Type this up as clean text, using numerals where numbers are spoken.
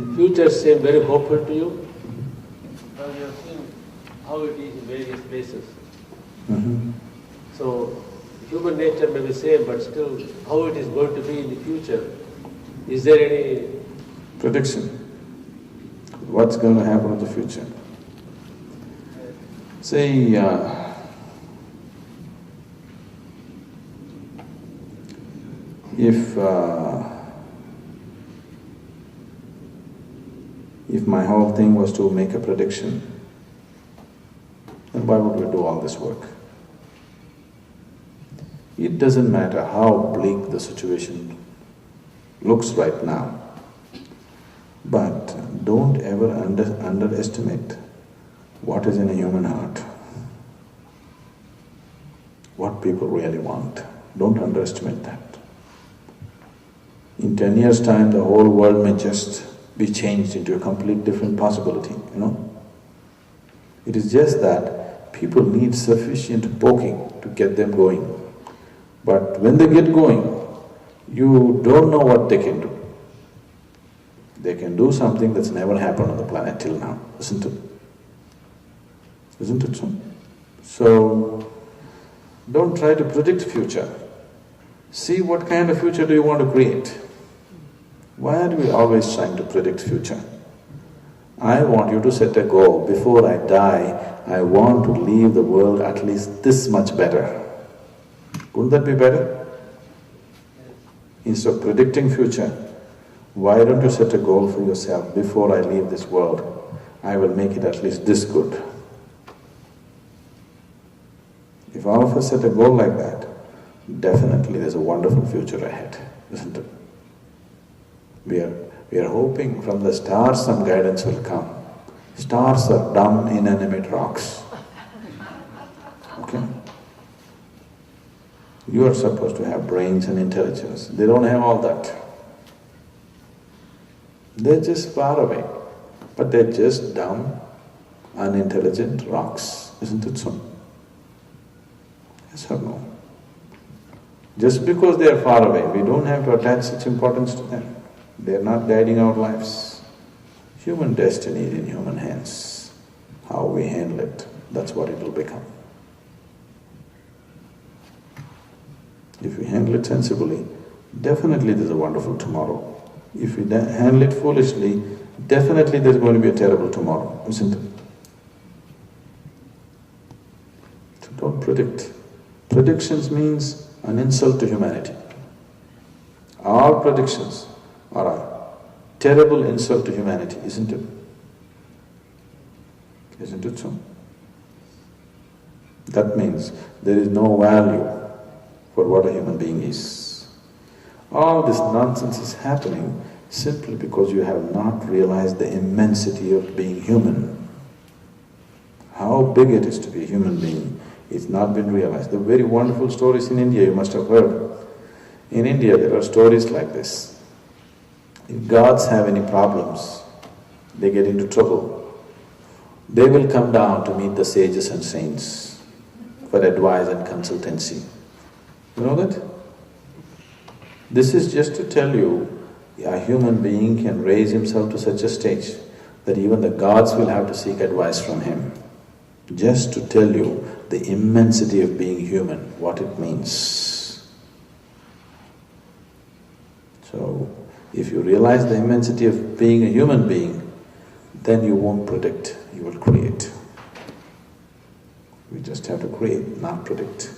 the future seem very hopeful to you? Now you have seen how it is in various places. So, human nature may be same, but still, how it is going to be in the future? Is there any prediction? What's going to happen in the future? See, if my whole thing was to make a prediction, then why would we do all this work? It doesn't matter how bleak the situation looks right now, but don't ever underestimate what is in a human heart, what people really want. Don't underestimate that. In 10 years' time, the whole world may just be changed into a complete different possibility, you know. It is just that people need sufficient poking to get them going. But when they get going, you don't know what they can do. They can do something that's never happened on the planet till now, isn't it? Isn't it so? So, don't try to predict future. See what kind of future do you want to create. Why are we always trying to predict future? I want you to set a goal. Before I die, I want to leave the world at least this much better. Wouldn't that be better? Instead of predicting future, why don't you set a goal for yourself? Before I leave this world, I will make it at least this good. If all of us set a goal like that, definitely there's a wonderful future ahead, isn't it? We are hoping from the stars some guidance will come. Stars are dumb, inanimate rocks. Okay? You are supposed to have brains and intelligence. They don't have all that. They're just far away, but they're just dumb, unintelligent rocks, isn't it so? Yes or no? Just because they are far away, we don't have to attach such importance to them. They are not guiding our lives. Human destiny is in human hands. How we handle it, that's what it will become. If we handle it sensibly, definitely there's a wonderful tomorrow. If we handle it foolishly, definitely there's going to be a terrible tomorrow, isn't it? So don't predict. Predictions means an insult to humanity. All predictions are a terrible insult to humanity, isn't it? Isn't it so? That means there is no value for what a human being is. All this nonsense is happening simply because you have not realized the immensity of being human. How big it is to be a human being, it's not been realized. The very wonderful stories in India you must have heard. In India there are stories like this. If gods have any problems, they get into trouble, they will come down to meet the sages and saints for advice and consultancy. You know that? This is just to tell you, a human being can raise himself to such a stage that even the gods will have to seek advice from him. Just to tell you the immensity of being human, what it means. So, if you realize the immensity of being a human being, then you won't predict, you will create. We just have to create, not predict.